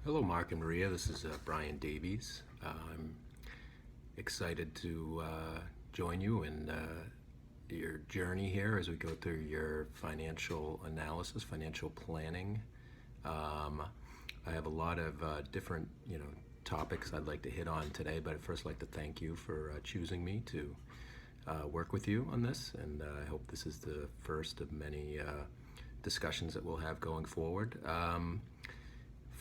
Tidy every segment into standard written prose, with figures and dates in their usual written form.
Hello, Mark and Maria. This is Brian Davies. I'm excited to join you in your journey here as we go through your financial analysis, financial planning. Um, I have a lot of different, topics I'd like to hit on today, but I'd first like to thank you for choosing me to work with you on this, and I hope this is the first of many discussions that we'll have going forward.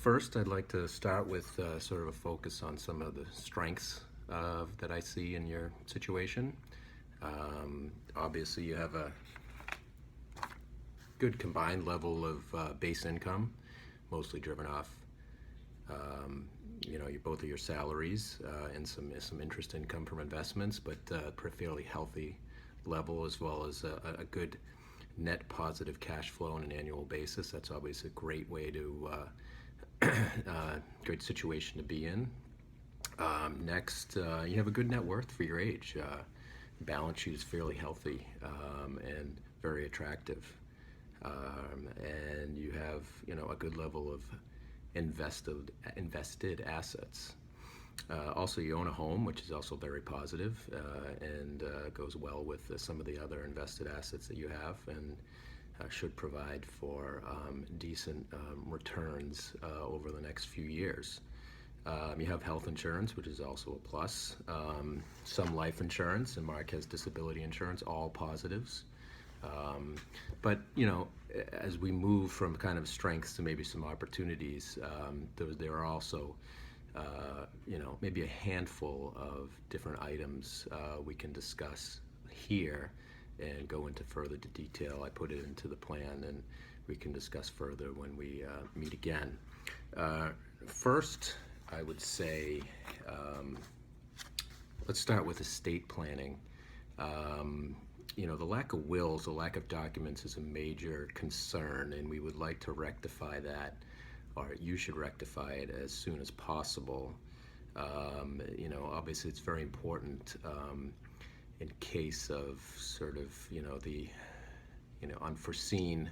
First, I'd like to start with sort of a focus on some of the strengths that I see in your situation. Obviously, you have a good combined level of base income, mostly driven off, both of your salaries and some interest income from investments, but a fairly healthy level, as well as a good net positive cash flow on an annual basis. That's obviously a great way to great situation to be in. Next, you have a good net worth for your age. Balance sheet is fairly healthy and very attractive. And you have, a good level of invested assets. Also, you own a home, which is also very positive, and goes well with some of the other invested assets that you have, and should provide for decent returns over the next few years. You have health insurance, which is also a plus. Some life insurance, and Mark has disability insurance, all positives. But as we move from kind of strengths to maybe some opportunities, there are also maybe a handful of different items we can discuss here and go into further detail. I put it into the plan, and we can discuss further when we meet again. First, I would say let's start with estate planning. The lack of wills, the lack of documents is a major concern, and we would like to rectify that, or you should rectify it as soon as possible. Obviously it's very important in case of sort of, the, unforeseen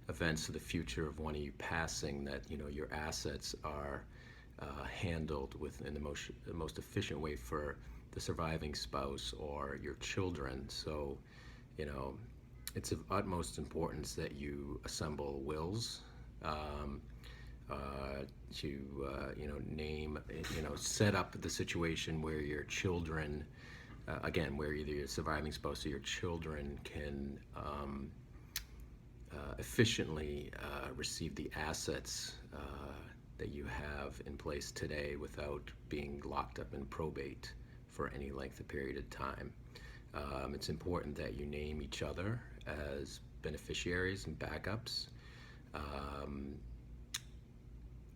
events of the future of one of you passing, that, your assets are handled in the most efficient way for the surviving spouse or your children. So, it's of utmost importance that you assemble wills, to name, set up the situation where your children, again, where either your surviving spouse or your children can efficiently receive the assets that you have in place today without being locked up in probate for any length of period of time. It's important that you name each other as beneficiaries and backups.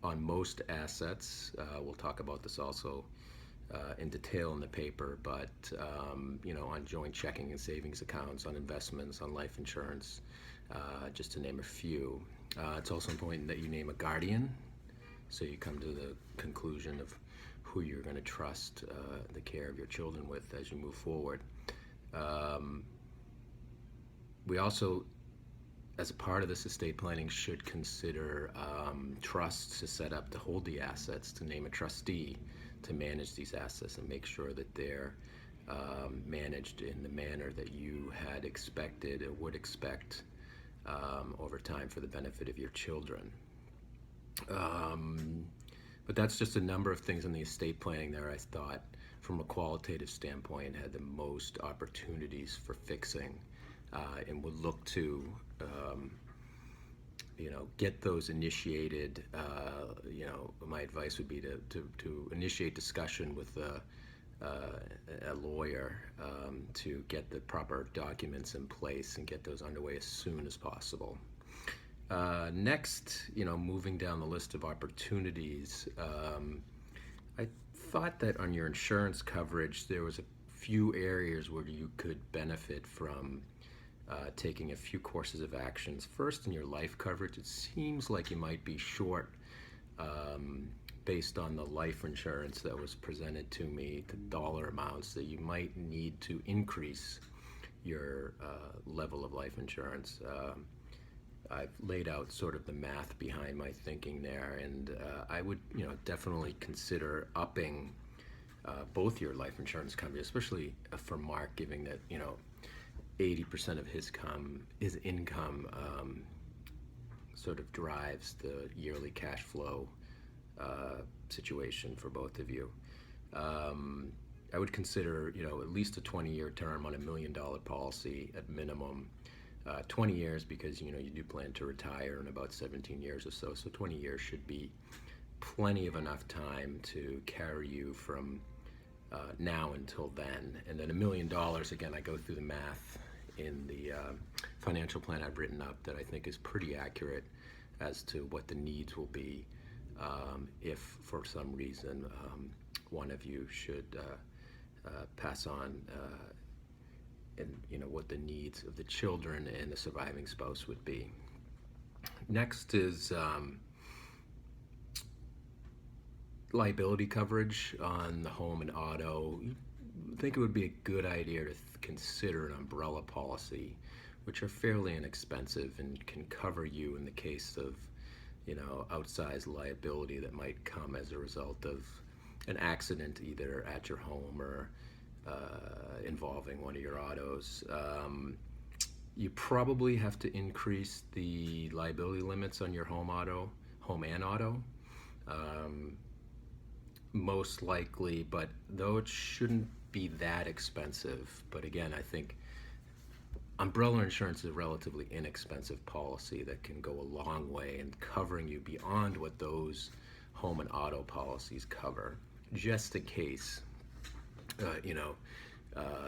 On most assets, we'll talk about this also in detail in the paper, but on joint checking and savings accounts, on investments, on life insurance, just to name a few. It's also important that you name a guardian, so you come to the conclusion of who you're going to trust the care of your children with as you move forward. We also, as a part of this estate planning, should consider trusts to set up to hold the assets, to name a trustee to manage these assets and make sure that they're managed in the manner that you had expected or would expect over time for the benefit of your children. But that's just a number of things in the estate planning there I thought, from a qualitative standpoint, had the most opportunities for fixing, and would look to get those initiated. My advice would be to initiate discussion with a lawyer to get the proper documents in place and get those underway as soon as possible. Next, moving down the list of opportunities, I thought that on your insurance coverage there was a few areas where you could benefit from taking a few courses of actions. First, in your life coverage, it seems like you might be short based on the life insurance that was presented to me, the dollar amounts that you might need to increase your level of life insurance. I've laid out sort of the math behind my thinking there, and I would, definitely consider upping both your life insurance companies, especially for Mark, given that 80% of his income sort of drives the yearly cash flow situation for both of you. I would consider, at least a 20-year term on $1 million policy at minimum. 20 years because, you do plan to retire in about 17 years or so. So 20 years should be plenty of enough time to carry you from now until then. And then $1 million, again, I go through the math in the financial plan I've written up that I think is pretty accurate as to what the needs will be if for some reason one of you should pass on, and what the needs of the children and the surviving spouse would be. Next is liability coverage on the home and auto. I think it would be a good idea to consider an umbrella policy, which are fairly inexpensive and can cover you in the case of outsized liability that might come as a result of an accident either at your home or involving one of your autos. You probably have to increase the liability limits on your home and auto, most likely, but though it shouldn't be that expensive. But again, I think umbrella insurance is a relatively inexpensive policy that can go a long way in covering you beyond what those home and auto policies cover, just in case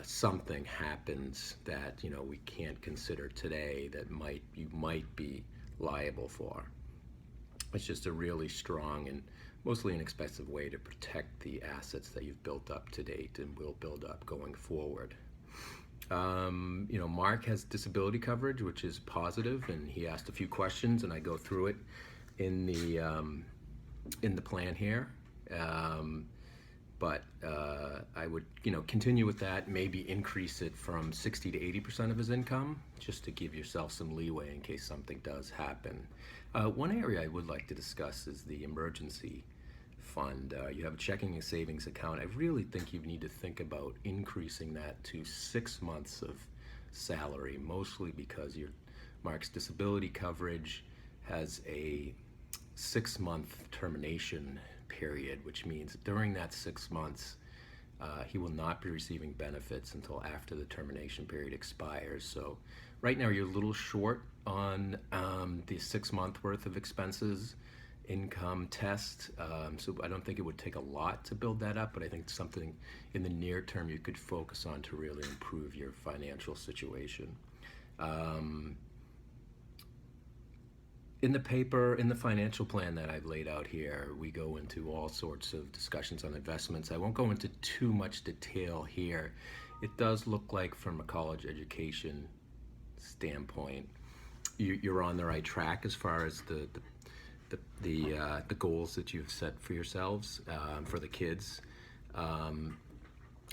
something happens that we can't consider today that you might be liable for. It's just a really strong and mostly inexpensive way to protect the assets that you've built up to date and will build up going forward. Mark has disability coverage, which is positive, and he asked a few questions, and I go through it in the plan here. But I would, continue with that, maybe increase it from 60 to 80% of his income, just to give yourself some leeway in case something does happen. One area I would like to discuss is the emergency fund. You have a checking and savings account. I really think you need to think about increasing that to 6 months of salary, mostly because Mark's disability coverage has a 6-month termination period, which means during that 6 months, he will not be receiving benefits until after the termination period expires. So right now you're a little short on the 6-month worth of expenses income test. So I don't think it would take a lot to build that up, but I think something in the near term you could focus on to really improve your financial situation. In the paper, in the financial plan that I've laid out here, we go into all sorts of discussions on investments. I won't go into too much detail here. It does look like from a college education standpoint, you're on the right track as far as the goals that you've set for yourselves, for the kids. And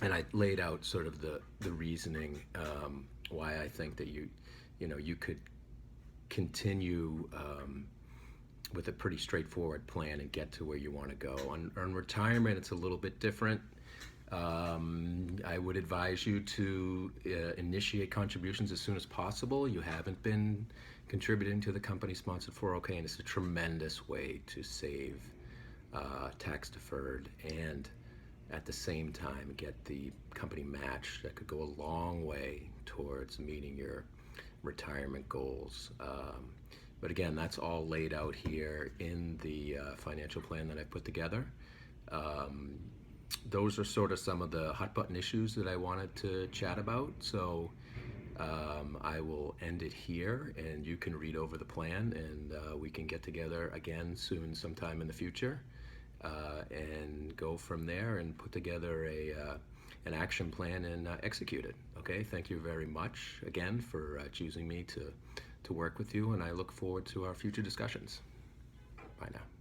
I laid out sort of the reasoning why I think that you could continue with a pretty straightforward plan and get to where you want to go. On retirement, it's a little bit different. I would advise you to initiate contributions as soon as possible. You haven't been contributing to the company-sponsored 401k, and it's a tremendous way to save tax-deferred and at the same time get the company match that could go a long way towards meeting your retirement goals. But again, that's all laid out here in the financial plan that I put together. Those are sort of some of the hot button issues that I wanted to chat about. So I will end it here, and you can read over the plan, and we can get together again soon, sometime in the future, and go from there and put together an action plan and execute it. Okay, thank you very much again for choosing me to work with you, and I look forward to our future discussions. Bye now.